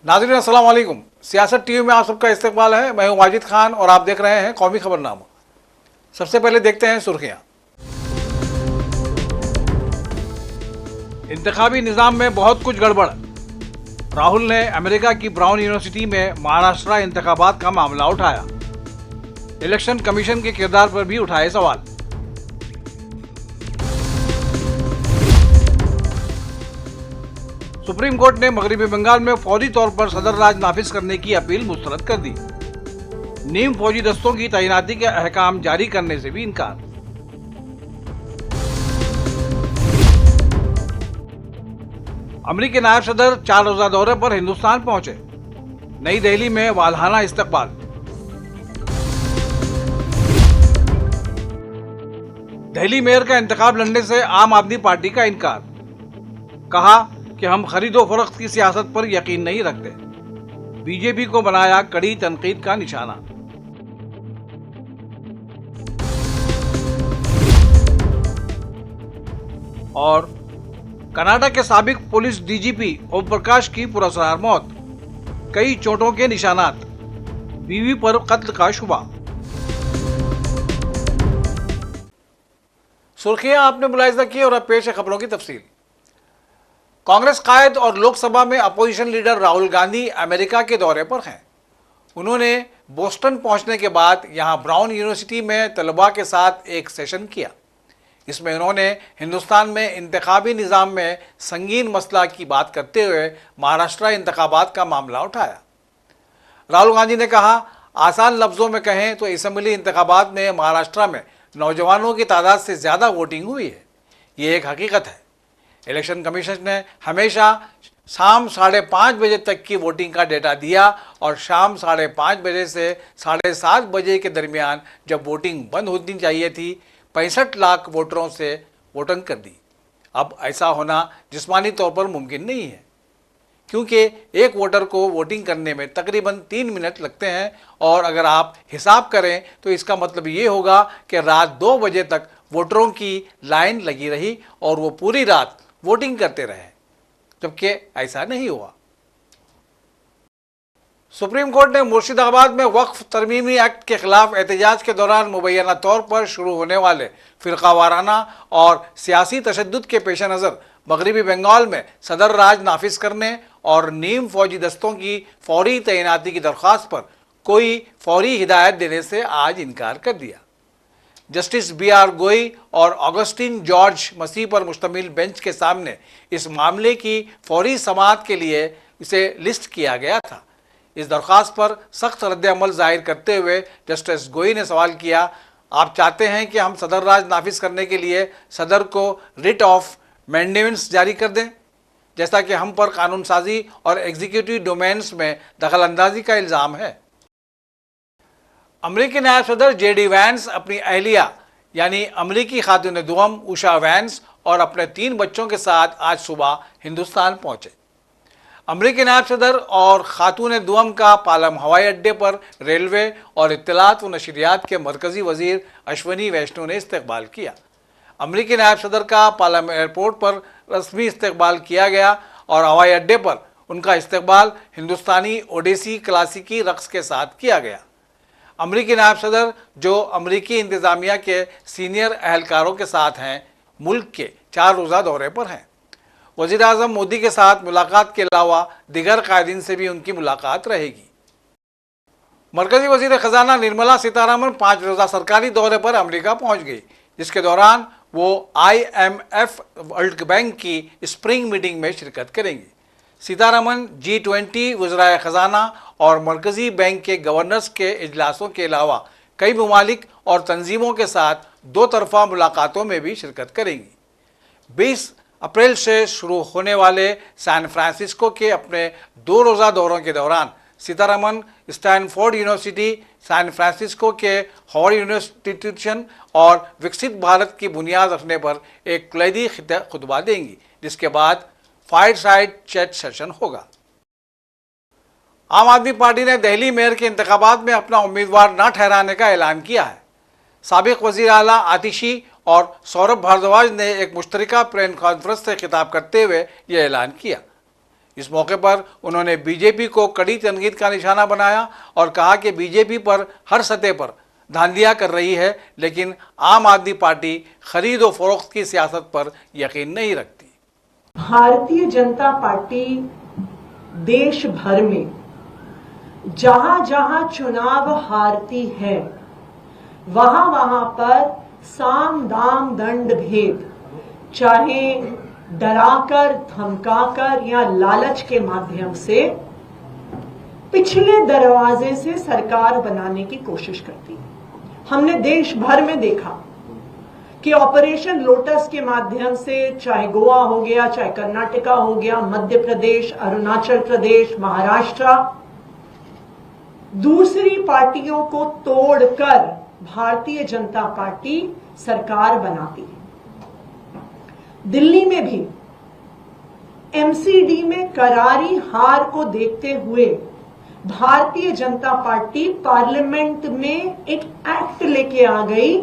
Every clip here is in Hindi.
नाज़रीन अस्सलाम वालेकुम। सियासत टीवी में आप सबका इस्तकबाल है। मैं हूं वाजिद खान और आप देख रहे हैं कौमी खबरनामा। सबसे पहले देखते हैं सुर्खियां। इंतखाबी निज़ाम में बहुत कुछ गड़बड़। राहुल ने अमेरिका की ब्राउन यूनिवर्सिटी में महाराष्ट्र इंतखाबात का मामला उठाया। इलेक्शन कमीशन के किरदार पर भी उठाए सवाल। सुप्रीम कोर्ट ने मगरिबी बंगाल में फौरी तौर पर सदर राज नाफिज करने की अपील मुस्तरद कर दी। नीम फौजी दस्तों की तैनाती के अहकाम जारी करने से भी इनकार। अमेरिकी नायब सदर 4 रोजा दौरे पर हिंदुस्तान पहुंचे। नई दिल्ली में वालहाना इस्तकबाल। दिल्ली मेयर का इंतखाब लड़ने से आम आदमी पार्टी का इनकार। कहा कि हम खरीदो फरोख्त की सियासत पर यकीन नहीं रखते। बीजेपी को बनाया कड़ी तनकीद का निशाना। और कनाडा के साबिक पुलिस डीजीपी ओम प्रकाश की पुरस्कार मौत। कई चोटों के निशानात। बीवी पर कत्ल का शुबा। सुर्खियां आपने मुलाहिजा की और अब पेश है खबरों की तफसील। कांग्रेस कायद और लोकसभा में opposition leader Rahul Gandhi America के दौरे पर हैं। उन्होंने बोस्टन पहुंचने के बाद यहां ब्राउन यूनिवर्सिटी में तलबा के साथ एक सेशन किया। इसमें उन्होंने हिंदुस्तान में इंतखाबी निज़ाम में संगीन मसला की बात करते हुए महाराष्ट्र इंतखाबात का मामला उठाया। राहुल गांधी ने कहा, आसान लफ्ज़ों में कहें तो असम्बली इंतखाबात में महाराष्ट्र में नौजवानों की तादाद से ज़्यादा वोटिंग हुई है। ये एक हकीकत है। इलेक्शन कमीशन ने हमेशा शाम 5:30 बजे तक की वोटिंग का डेटा दिया और शाम 5:30 बजे से 7:30 बजे के दरमियान जब वोटिंग बंद होनी चाहिए थी 65 लाख वोटरों से वोटिंग कर दी। अब ऐसा होना जिस्मानी तौर पर मुमकिन नहीं है, क्योंकि एक वोटर को वोटिंग करने में तकरीबन 3 मिनट लगते हैं और अगर आप हिसाब करें तो इसका मतलब ये होगा कि रात 2 बजे तक वोटरों की लाइन लगी रही और वो पूरी रात वोटिंग करते रहे, जबकि ऐसा नहीं हुआ। सुप्रीम कोर्ट ने मुर्शिदाबाद में वक्फ तरमीमी एक्ट के खिलाफ एहतजाज के दौरान मुबैना तौर पर शुरू होने वाले फ़िरक़ावाराना और सियासी तशद्दुद के पेश नज़र मगरिबी बंगाल में सदर राज नाफिज करने और नीम फौजी दस्तों की फौरी तैनाती की दरख्वास्त पर कोई फौरी हिदायत देने से आज इनकार कर दिया। जस्टिस BR गोई और ऑगस्टिन जॉर्ज मसीह पर मुश्तमिल बेंच के सामने इस मामले की फौरी समाअत के लिए इसे लिस्ट किया गया था। इस दरख्वास्त पर सख्त रद्द-ए-अमल जाहिर करते हुए जस्टिस गोई ने सवाल किया, आप चाहते हैं कि हम सदर राज नाफिज करने के लिए सदर को रिट ऑफ मैंडेमेंट्स जारी कर दें, जैसा कि हम पर कानून साजी और एग्जीक्यूटिव डोमेन्स में दखल अंदाजी का इल्ज़ाम है। अमरीकी नायब सदर JD वैंस अपनी अहलिया यानी अमरीकी खातून दुअम उषा वैंस और अपने 3 बच्चों के साथ आज सुबह हिंदुस्तान पहुंचे। अमरीकी नायब सदर और खातून दुअम का पालम हवाई अड्डे पर रेलवे और इत्तलात व नशरियात के मरकज़ी वज़ीर अश्वनी वैष्णव ने इस्तकबाल किया। अमरीकी नायब सदर का पालम एयरपोर्ट पर रस्मी इस्तकबाल किया गया और हवाई अड्डे पर उनका इस्तकबाल हिंदुस्तानी ओडिसी क्लासिकी रक़्स के साथ किया गया। अमरीकी नायब सदर, जो अमरीकी इंतज़ामिया के सीनियर अहलकारों के साथ हैं, मुल्क के 4 रोज़ा दौरे पर हैं। वज़ीर आज़म मोदी के साथ मुलाकात के अलावा दिगर कायदीन से भी उनकी मुलाकात रहेगी। मरकज़ी वज़ीर ख़जाना निर्मला सीतारमण 5 रोज़ा सरकारी दौरे पर अमेरिका पहुंच गई, जिसके दौरान वो IMF वर्ल्ड बैंक की स्प्रिंग मीटिंग में शिरकत करेंगी। सीतारमण G20 वज़राए ख़जाना और मरकज़ी बैंक के गवर्नर्स के इजलासों के अलावा कई ममालिक और तंजीमों के साथ 2 तरफ़ा मुलाकातों में भी शिरकत करेंगी। 20 अप्रैल से शुरू होने वाले सैन फ्रांसिस्को के अपने 2 रोज़ा दौरों के दौरान Sitharaman Stanford University, San Francisco के हॉवर्ड यूनिवर्सिटी और विकसित भारत की बुनियाद रखने पर एक कलीदी खुतबा देंगी, जिसके बाद फायरसाइड चैट सेशन होगा। आम आदमी पार्टी ने दिल्ली मेयर के इंतखाबात में अपना उम्मीदवार न ठहराने का ऐलान किया है। साबिक वज़ीर आला आतिशी और सौरभ भारद्वाज ने एक मुश्तरका प्रेस कॉन्फ्रेंस से खिताब करते हुए यह ऐलान किया। इस मौके पर उन्होंने बीजेपी को कड़ी तनकीद का निशाना बनाया और कहा कि बीजेपी पर हर सतह पर धांधलियां कर रही है, लेकिन आम आदमी पार्टी खरीद और फरोख्त की सियासत पर यकीन नहीं रखती। भारतीय जनता पार्टी देश भर में जहां जहां चुनाव हारती है वहां वहां पर साम दाम दंड भेद, चाहे डराकर धमकाकर या लालच के माध्यम से पिछले दरवाजे से सरकार बनाने की कोशिश करती है। हमने देश भर में देखा कि ऑपरेशन लोटस के माध्यम से चाहे गोवा हो गया, चाहे कर्नाटका हो गया, मध्य प्रदेश, अरुणाचल प्रदेश, महाराष्ट्र, दूसरी पार्टियों को तोड़कर भारतीय जनता पार्टी सरकार बनाती है। दिल्ली में भी एमसीडी में करारी हार को देखते हुए भारतीय जनता पार्टी पार्लियामेंट में एक एक्ट लेके आ गई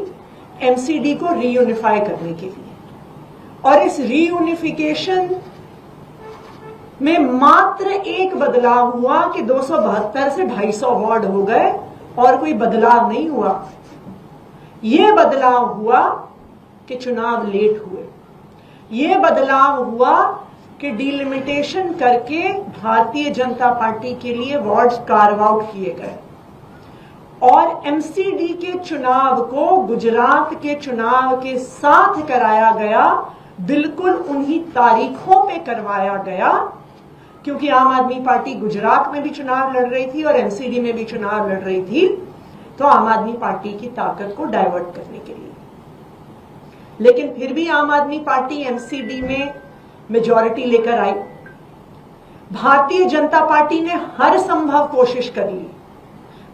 एमसीडी को रीयूनिफाई करने के लिए, और इस रीयूनिफिकेशन में मात्र एक बदलाव हुआ कि 272 से 250 वार्ड हो गए और कोई बदलाव नहीं हुआ। यह बदलाव हुआ कि चुनाव लेट हुए, यह बदलाव हुआ कि डिलिमिटेशन करके भारतीय जनता पार्टी के लिए वार्ड्स कार्व आउट किए गए और एमसीडी के चुनाव को गुजरात के चुनाव के साथ कराया गया, बिल्कुल उन्हीं तारीखों पे करवाया गया, क्योंकि आम आदमी पार्टी गुजरात में भी चुनाव लड़ रही थी और एमसीडी में भी चुनाव लड़ रही थी, तो आम आदमी पार्टी की ताकत को डाइवर्ट करने के लिए। लेकिन फिर भी आम आदमी पार्टी एमसीडी में मेजॉरिटी लेकर आई। भारतीय जनता पार्टी ने हर संभव कोशिश कर ली,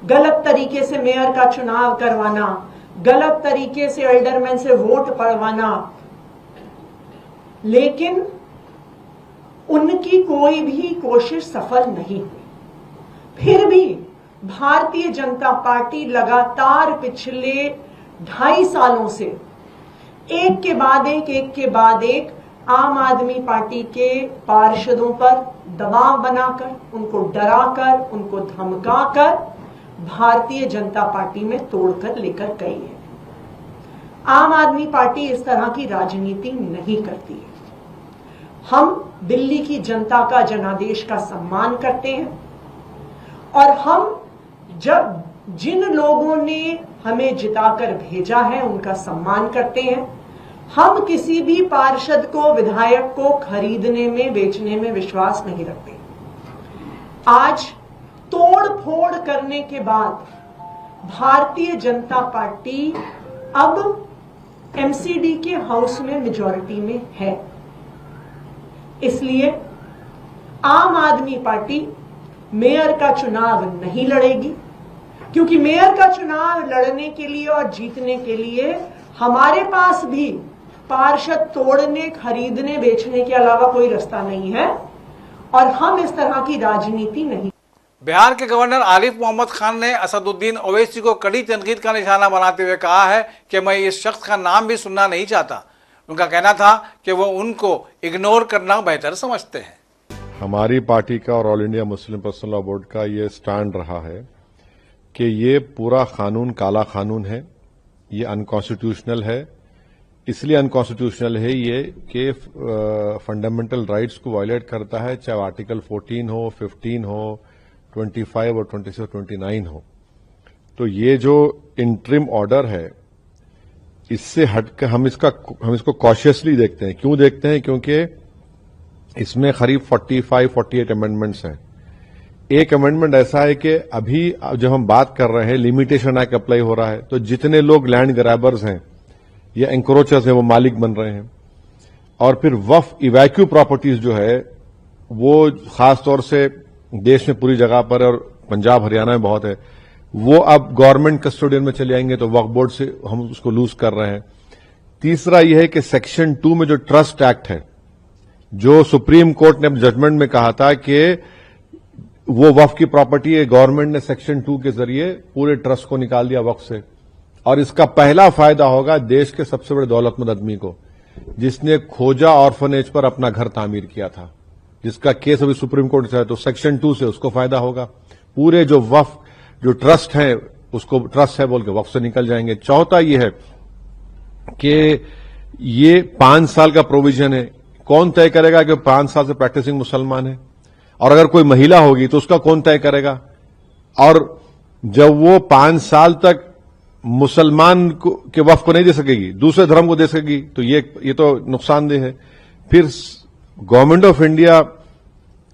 गलत तरीके से मेयर का चुनाव करवाना, गलत तरीके से एल्डरमैन से वोट पड़वाना, लेकिन उनकी कोई भी कोशिश सफल नहीं हुई। फिर भी भारतीय जनता पार्टी लगातार पिछले 2.5 सालों से एक के बाद एक आम आदमी पार्टी के पार्षदों पर दबाव बनाकर, उनको डराकर, उनको धमकाकर भारतीय जनता पार्टी में तोड़कर लेकर गई है। आम आदमी पार्टी इस तरह की राजनीति नहीं करती है। हम दिल्ली की जनता का, जनादेश का सम्मान करते हैं और हम जब जिन लोगों ने हमें जिताकर भेजा है उनका सम्मान करते हैं। हम किसी भी पार्षद को, विधायक को खरीदने में, बेचने में विश्वास नहीं रखते। आज तोड़ फोड़ करने के बाद भारतीय जनता पार्टी अब एमसीडी के हाउस में मेजॉरिटी में है, इसलिए आम आदमी पार्टी मेयर का चुनाव नहीं लड़ेगी, क्योंकि मेयर का चुनाव लड़ने के लिए और जीतने के लिए हमारे पास भी पार्षद तोड़ने, खरीदने, बेचने के अलावा कोई रास्ता नहीं है और हम इस तरह की राजनीति नहीं। बिहार के गवर्नर आरिफ मोहम्मद खान ने असदुद्दीन ओवैसी को कड़ी तनकीद का निशाना बनाते हुए कहा है कि मैं इस शख्स का नाम भी सुनना नहीं चाहता। उनका कहना था कि वो उनको इग्नोर करना बेहतर समझते हैं। हमारी पार्टी का और all India Muslim personal law board का ये स्टैंड रहा है कि ये पूरा कानून काला कानून है, ये अनकॉन्स्टिट्यूशनल है। इसलिए अनकॉन्स्टिट्यूशनल है ये कि फंडामेंटल राइट्स को वायलेट करता है, चाहे आर्टिकल 14 हो, 15 हो, 25 और 26 और 29 हो। तो ये जो इंटरिम ऑर्डर है, इससे हटकर हम इसको कॉशियसली देखते हैं। क्यों देखते हैं? क्योंकि इसमें करीब 45-48 अमेंडमेंट्स हैं। एक अमेंडमेंट ऐसा है कि अभी जब हम बात कर रहे हैं, लिमिटेशन एक्ट अप्लाई हो रहा है, तो जितने लोग लैंड ग्रैबर्स हैं या एंक्रोचर्स हैं वो मालिक बन रहे हैं। और फिर वक्फ इवैक्यू प्रॉपर्टीज जो है वो खासतौर से देश में पूरी जगह पर और पंजाब हरियाणा में बहुत है, वो अब गवर्नमेंट कस्टोडियन में चले आएंगे, तो वक्फ बोर्ड से हम उसको लूज कर रहे हैं। तीसरा यह है कि सेक्शन 2 में जो ट्रस्ट एक्ट है, जो सुप्रीम कोर्ट ने जजमेंट में कहा था कि वो वक्फ की प्रॉपर्टी है, गवर्नमेंट ने सेक्शन 2 के जरिए पूरे ट्रस्ट को निकाल दिया वक्फ से। और इसका पहला फायदा होगा देश के सबसे बड़े दौलतमंद आदमी को, जिसने खोजा ऑर्फनेज पर अपना घर तामीर किया था। जिसका केस अभी सुप्रीम कोर्ट से है, तो सेक्शन 2 से उसको फायदा होगा। पूरे जो वक्फ जो ट्रस्ट है उसको ट्रस्ट है बोल के वक्फ से निकल जाएंगे। चौथा ये है कि ये 5 साल का प्रोविजन है। कौन तय करेगा कि 5 साल से प्रैक्टिसिंग मुसलमान है? और अगर कोई महिला होगी तो उसका कौन तय करेगा? और जब वो 5 साल तक मुसलमान के वक्फ को नहीं दे सकेगी, दूसरे धर्म को दे सकेगी, तो ये तो नुकसानदेह है। फिर गवर्नमेंट ऑफ इंडिया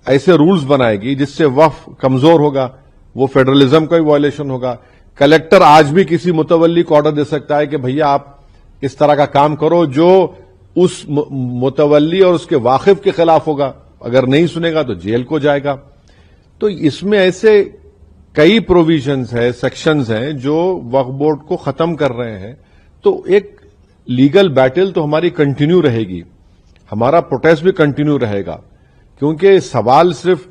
ऐसे रूल्स बनाएगी जिससे वक्फ कमजोर होगा, वो फेडरलिज्म का भी वायलेशन होगा। कलेक्टर आज भी किसी मुतवल्ली को ऑर्डर दे सकता है कि भैया आप इस तरह का काम करो जो उस मुतवल्ली और उसके वाकिफ के खिलाफ होगा। अगर नहीं सुनेगा तो जेल को जाएगा। तो इसमें ऐसे कई प्रोविजंस है, सेक्शंस हैं जो वक्फ बोर्ड को खत्म कर रहे हैं। तो एक लीगल बैटल तो हमारी कंटिन्यू रहेगी, हमारा प्रोटेस्ट भी कंटिन्यू रहेगा, क्योंकि सवाल सिर्फ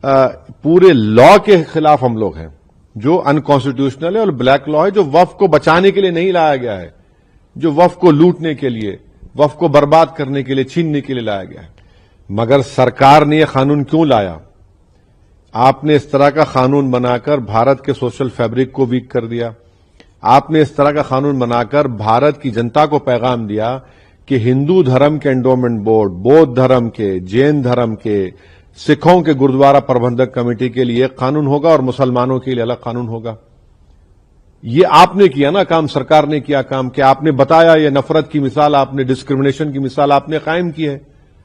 पूरे लॉ के खिलाफ हम लोग हैं जो अनकॉन्स्टिट्यूशनल है और ब्लैक लॉ है, जो वक्फ को बचाने के लिए नहीं लाया गया है, जो वक्फ को लूटने के लिए, वक्फ को बर्बाद करने के लिए, छीनने के लिए लाया गया है। मगर सरकार ने यह कानून क्यों लाया? आपने इस तरह का कानून बनाकर भारत के सोशल फैब्रिक को वीक कर दिया। आपने इस तरह का कानून बनाकर भारत की जनता को पैगाम दिया कि हिंदू धर्म के एंडोमेंट बोर्ड, बौद्ध धर्म के, जैन धर्म के, सिखों के गुरुद्वारा प्रबंधक कमेटी के लिए एक कानून होगा और मुसलमानों के लिए अलग कानून होगा। ये आपने किया ना काम, सरकार ने किया काम कि आपने बताया, ये नफरत की मिसाल आपने, डिस्क्रिमिनेशन की मिसाल आपने कायम की है।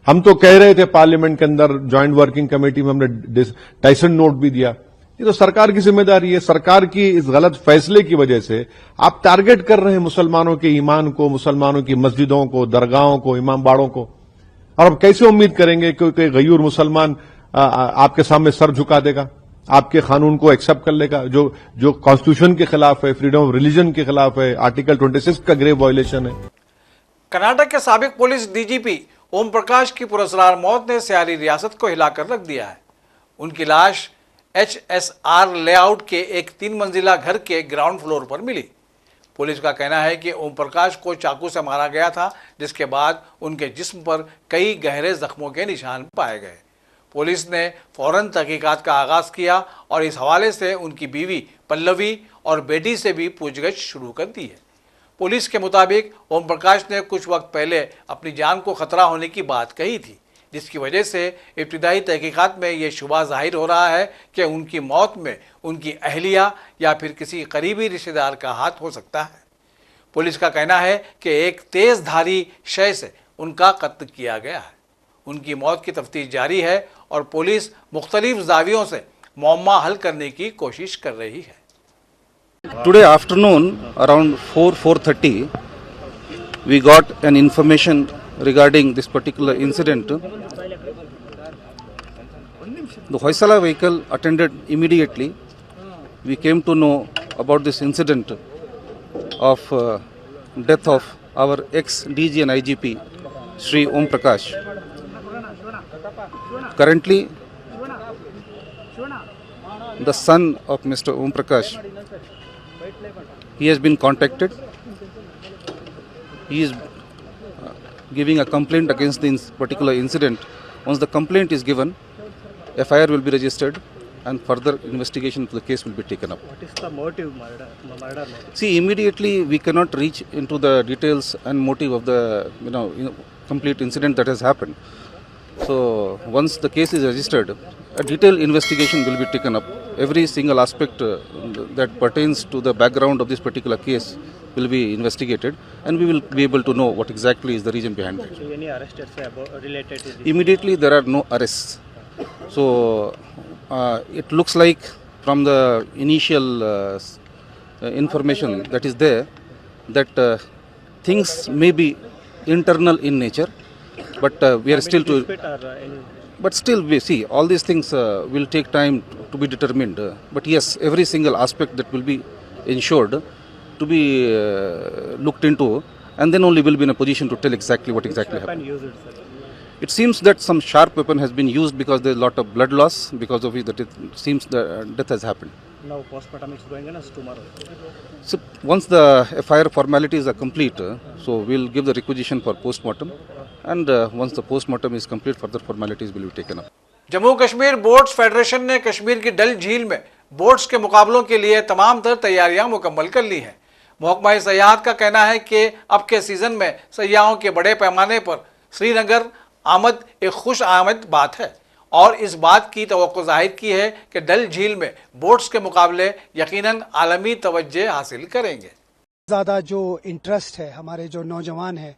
हम तो कह रहे थे पार्लियामेंट के अंदर ज्वाइंट वर्किंग कमेटी में, हमने टाइसन नोट भी दिया। ये तो सरकार की जिम्मेदारी है। सरकार की इस गलत फैसले की वजह से आप टारगेट कर रहे हैं मुसलमानों के ईमान को, मुसलमानों की मस्जिदों को, दरगाहों को, इमाम बाड़ों को। और अब कैसे उम्मीद करेंगे कि कोई गयूर मुसलमान आपके सामने सर झुका देगा, आपके कानून को एक्सेप्ट कर लेगा जो कॉन्स्टिट्यूशन के खिलाफ है, फ्रीडम ऑफ रिलीजन के खिलाफ है, आर्टिकल 26 का ग्रेव वायलेशन है। कर्नाटक के साबिक पुलिस डीजीपी ओम प्रकाश की पुरस्कार मौत ने सारी रियासत को हिलाकर रख दिया है। उनकी लाश HSR लेआउट के एक 3 मंजिला घर के ग्राउंड फ्लोर पर मिली। पुलिस का कहना है कि ओम प्रकाश को चाकू से मारा गया था, जिसके बाद उनके जिस्म पर कई गहरे जख्मों के निशान पाए गए। पुलिस ने फौरन तहकीकात का आगाज किया और इस हवाले से उनकी बीवी पल्लवी और बेटी से भी पूछगछ शुरू कर दी है। पुलिस के मुताबिक ओम प्रकाश ने कुछ वक्त पहले अपनी जान को खतरा होने की बात कही थी, जिसकी वजह से इब्तिदाई तहकीकात में यह शुबा जाहिर हो रहा है कि उनकी मौत में उनकी अहलिया या फिर किसी करीबी रिश्तेदार का हाथ हो सकता है। पुलिस का कहना है कि एक तेज़धारी शय से उनका कत्ल किया गया है। उनकी मौत की तफ्तीश जारी है और पुलिस मुख्तलिफ जावियों से मुअम्मा हल करने की कोशिश कर रही है। Today afternoon around 4:30 we got an information regarding this particular incident. The Hoysala vehicle attended immediately. We came to know about this incident of death of our ex-DG and IGP Shri Om Prakash. Currently the son of Mr. Om Prakash, he has been contacted. He is giving a complaint against this particular incident. Once the complaint is given, FIR will be registered and further investigation to the case will be taken up. What is the motive, murder motive? See, immediately we cannot reach into the details and motive of the complete incident that has happened. So once the case is registered, a detailed investigation will be taken up. Every single aspect that pertains to the background of this particular case will be investigated, and we will be able to know what exactly is the reason behind it. So any arrested related to this? Immediately there are no arrests. So it looks like from the initial information that is there that things may be internal in nature, but we are still to. But still, we see all these things will take time to be determined. But yes, every single aspect that will be ensured to be looked into, and then only will be in a position to tell exactly what exactly happened. It seems that some sharp weapon has been used because there is a lot of blood loss, because of which that it seems the death has happened. Now postmortem is going on as tomorrow. So once the FIR formalities are complete, so we'll give the requisition for postmortem, and once the postmortem is complete, further formalities will be taken up. Jammu Kashmir boats federation ने कश्मीर की डल झील में बोट्स के मुकाबलों के लिए तमाम तर तैयारियां मुकम्मल कर ली हैं। महकमा सयाहत का कहना है कि अब के सीजन में सयाहों के बड़े पैमाने पर श्रीनगर आमद एक खुश आमद बात है और इस बात की तवक्को जाहिर की है कि डल झील में बोट्स के मुकाबले यकीनन आलमी तवज्जो हासिल करेंगे। ज़्यादा जो इंटरेस्ट है हमारे जो नौजवान हैं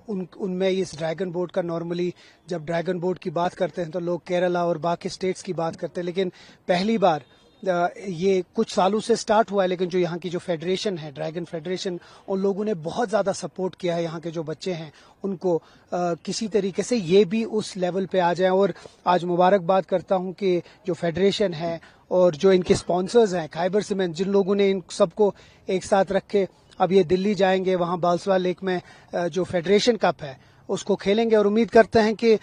उनमें इस ड्रैगन बोट का नॉर्मली जब ड्रैगन बोट की बात करते हैं तो लोग केरला और बाकी स्टेट्स की बात करते हैं, लेकिन पहली बार ये कुछ सालों से स्टार्ट हुआ है, लेकिन जो यहाँ की जो फेडरेशन है ड्रैगन फेडरेशन, उन लोगों ने बहुत ज़्यादा सपोर्ट किया है यहाँ के जो बच्चे हैं उनको किसी तरीके से ये भी उस लेवल पे आ जाएं। और आज मुबारकबाद करता हूँ कि जो फेडरेशन है और जो इनके स्पॉन्सर्स हैं खैबर सीमेंट, जिन लोगों ने इन सबको एक साथ रखे, अब ये दिल्ली जाएंगे, वहाँ बालसवा लेक में जो फेडरेशन कप है उसको खेलेंगे और उम्मीद करते हैं कि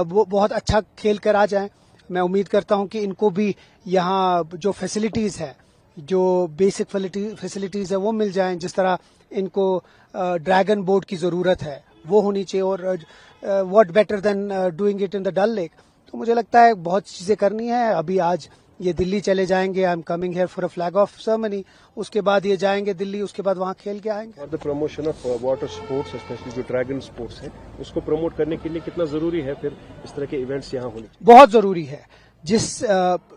वो बहुत अच्छा खेल कर आ जाएं। मैं उम्मीद करता हूं कि इनको भी यहाँ जो फैसिलिटीज़ है, जो बेसिक फैसिलिटीज़ है वो मिल जाएं, जिस तरह इनको ड्रैगन बोट की ज़रूरत है वो होनी चाहिए। और what better than doing it in the Dal Lake. तो मुझे लगता है बहुत चीज़ें करनी है। अभी आज ये दिल्ली चले जाएंगे, I am coming here for a flag of ceremony, उसके बाद ये जाएंगे दिल्ली, उसके बाद वहाँ खेल के आएंगे। और the promotion of water sports, specially जो ड्रैगन स्पोर्ट्स है, उसको प्रमोट करने के लिए कितना जरूरी है फिर इस तरह के इवेंट्स यहाँ होने? बहुत जरूरी है। जिस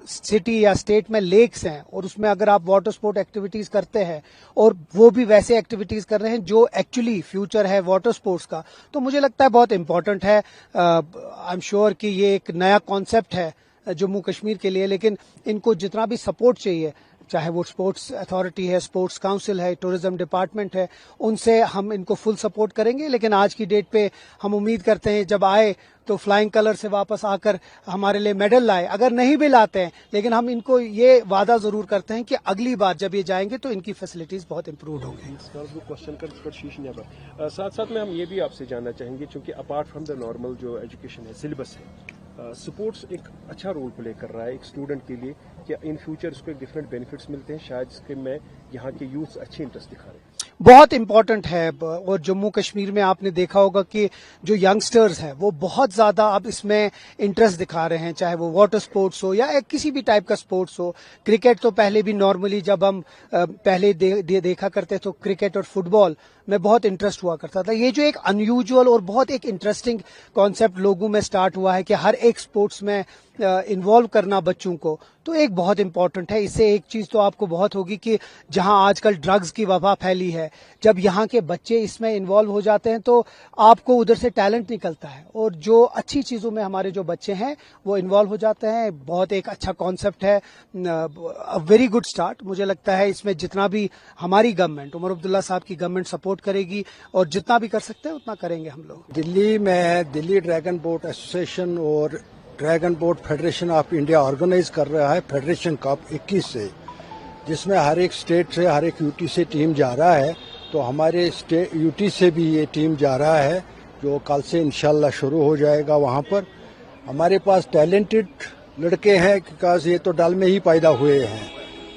सिटी या स्टेट में लेक्स हैं और उसमें अगर आप वाटर स्पोर्ट एक्टिविटीज करते हैं और वो भी वैसे एक्टिविटीज कर रहे हैं जो एक्चुअली फ्यूचर है वाटर स्पोर्ट्स का, तो मुझे लगता है बहुत इंपॉर्टेंट है। आई एम श्योर कि ये एक नया कॉन्सेप्ट है जम्मू कश्मीर के लिए, लेकिन इनको जितना भी सपोर्ट चाहिए, चाहे वो स्पोर्ट्स अथॉरिटी है, स्पोर्ट्स काउंसिल है, टूरिज्म डिपार्टमेंट है, उनसे हम इनको फुल सपोर्ट करेंगे। लेकिन आज की डेट पे हम उम्मीद करते हैं जब आए तो फ्लाइंग कलर से वापस आकर हमारे लिए मेडल लाए। अगर नहीं भी लाते हैं, लेकिन हम इनको ये वादा जरूर करते हैं कि अगली बार जब ये जाएंगे तो इनकी फैसिलिटीज बहुत इंप्रूव होंगी। क्वेश्चन कर शीश साथ साथ में हम ये भी आपसे जानना चाहेंगे, क्योंकि अपार्ट फ्रॉम द नॉर्मल जो एजुकेशन है, सिलेबस है, स्पोर्ट्स एक अच्छा रोल प्ले कर रहा है एक स्टूडेंट के लिए, कि इन फ्यूचर इसको डिफरेंट बेनिफिट्स मिलते हैं, शायद इसके में यहाँ के यूथ अच्छे इंटरेस्ट दिखा रहे हैं। बहुत इंपॉर्टेंट है। और जम्मू कश्मीर में आपने देखा होगा कि जो यंगस्टर्स हैं वो बहुत ज्यादा अब इसमें इंटरेस्ट दिखा रहे हैं, चाहे वो वाटर स्पोर्ट्स हो या किसी भी टाइप का स्पोर्ट्स हो। क्रिकेट तो पहले भी नॉर्मली जब हम पहले देखा करते तो क्रिकेट और फुटबॉल में बहुत इंटरेस्ट हुआ करता था। ये जो एक अनयूजुअल और बहुत एक इंटरेस्टिंग कॉन्सेप्ट लोगों में स्टार्ट हुआ है कि हर एक स्पोर्ट्स में इन्वॉल्व करना बच्चों को, तो एक बहुत इंपॉर्टेंट है। इससे एक चीज तो आपको बहुत होगी कि जहां आजकल ड्रग्स की वबा फैली है, जब यहाँ के बच्चे इसमें इन्वॉल्व हो जाते हैं तो आपको उधर से टैलेंट निकलता है और जो अच्छी चीजों में हमारे जो बच्चे हैं वो इन्वॉल्व हो जाते हैं। बहुत एक अच्छा कॉन्सेप्ट है, वेरी गुड स्टार्ट। मुझे लगता है इसमें जितना भी हमारी गवर्नमेंट, उमर अब्दुल्ला साहब की गवर्नमेंट सपोर्ट करेगी और जितना भी कर सकते हैं उतना करेंगे हम लोग। दिल्ली में दिल्ली ड्रैगन बोट एसोसिएशन और Dragon Boat Federation of India organise कर रहा है फेडरेशन कप 21 से, जिसमें हर एक स्टेट से, हर एक यूटी से टीम जा रहा है। तो हमारे स्टेट यूटी से भी ये टीम जा रहा है, जो कल से इंशाल्लाह शुरू हो जाएगा। वहाँ पर हमारे पास टैलेंटेड लड़के हैं, बिकॉज ये तो डल में ही पैदा हुए हैं,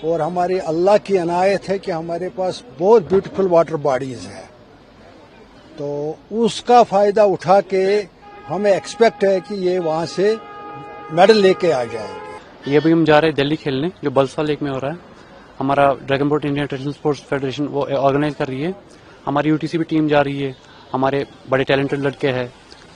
और हमारे अल्लाह की अनायत है कि हमारे पास बहुत ब्यूटीफुल वाटर बॉडीज है। तो उसका फायदा उठा के हमें एक्सपेक्ट है कि ये वहाँ से मेडल लेके आ जाएंगे। ये अभी हम जा रहे हैं दिल्ली खेलने, जो बलसवा लेक में हो रहा है। हमारा dragon boat Indian traditional sports federation वो ऑर्गेनाइज कर रही है। हमारी यूटीसी भी टीम जा रही है। हमारे बड़े टैलेंटेड लड़के हैं,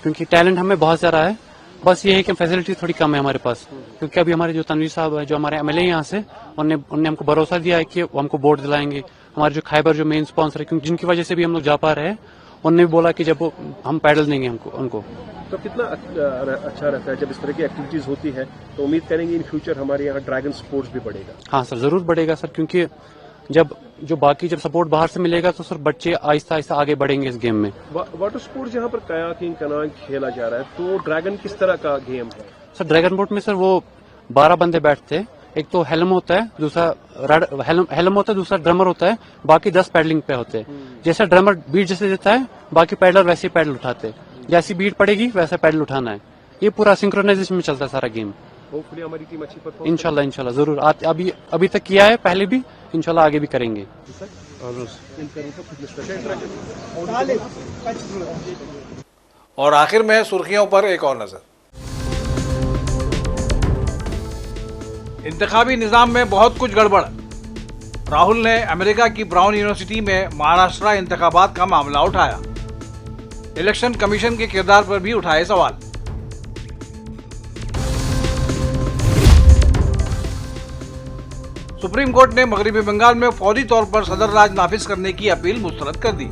क्योंकि टैलेंट हमें बहुत सारा है, बस ये है कि फैसिलिटी थोड़ी कम है हमारे पास। क्योंकि अभी हमारे जो तनवीर साहब है, जो हमारे एमएलए यहाँ से, उन्होंने हमको भरोसा दिया है कि वो हमको बोर्ड दिलाएंगे। हमारे जो खैबर जो मेन स्पॉन्सर है, क्योंकि जिनकी वजह से भी हम लोग जा पा रहे हैं, उन्होंने भी बोला कि जब हम पैडल देंगे उनको। तो कितना अच्छा रहता है जब इस तरह की एक्टिविटीज होती है। तो उम्मीद करेंगे इन फ्यूचर हमारे यहाँ ड्रैगन स्पोर्ट्स भी बढ़ेगा। हाँ सर, जरूर बढ़ेगा सर, क्योंकि जब सपोर्ट बाहर से मिलेगा तो सर बच्चे आहिस्ता आहिस्ता आगे बढ़ेंगे इस गेम में। वाटर स्पोर्ट्स यहाँ पर कयाकिंग, कनाइंग खेला जा रहा है, तो ड्रैगन किस तरह का गेम है? सर ड्रैगन बोट में सर वो 12 बंदे बैठते हैं। एक तो हेलम होता है, दूसरा हेलम होता है, दूसरा ड्रमर होता है, बाकी 10 पैडलिंग पे होते हैं। जैसा ड्रमर बीट जैसे देता है, बाकी पैडलर वैसे पैडल उठाते हैं। जैसी बीट पड़ेगी वैसा पैडल उठाना है। ये पूरा सिंक्रोनाइजेशन में चलता है सारा गेम। होपफुली हमारी टीम अच्छी परफॉर्म इंशाल्लाह जरूर। अभी तक किया है, पहले भी, इंशाल्लाह आगे भी करेंगे। और आखिर में सुर्खियों पर एक और नजर। इंतखाबी निजाम में बहुत कुछ गड़बड़। राहुल ने अमेरिका की ब्राउन यूनिवर्सिटी में महाराष्ट्र इंतखाबात का मामला उठाया। इलेक्शन कमीशन के किरदार पर भी उठाए सवाल। सुप्रीम कोर्ट ने मगरबी बंगाल में फौरी तौर पर सदर राज नाफिज करने की अपील मुस्तरद कर दी।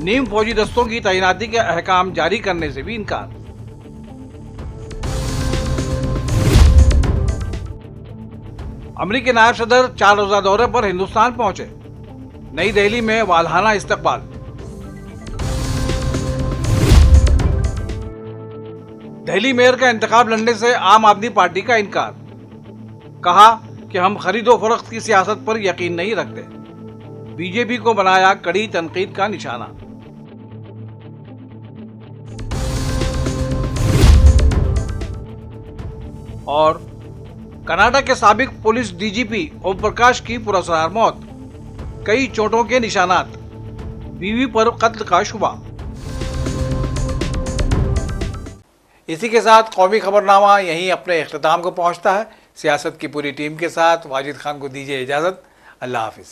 नीम फौजी दस्तों की तैनाती के अहकाम जारी करने से भी इनकार। अमरीकी नायब सदर 4 रोजा दौरे पर हिंदुस्तान पहुंचे। नई दिल्ली में वालहाना इस्तकबाल। दिल्ली मेयर का इंतखाब लड़ने से आम आदमी पार्टी का इनकार। कहा कि हम खरीदो फरोख्त की सियासत पर यकीन नहीं रखते। बीजेपी को बनाया कड़ी तनकीद का निशाना। और कनाडा के साबिक पुलिस डीजीपी ओम प्रकाश की पुरस्कार मौत। कई चोटों के निशानात। बीवी पर कत्ल का शुबा। इसी के साथ कौमी खबरनामा यहीं अपने इख्तिताम को पहुंचता है। सियासत की पूरी टीम के साथ वाजिद खान को दीजिए इजाजत। अल्लाह हाफिज।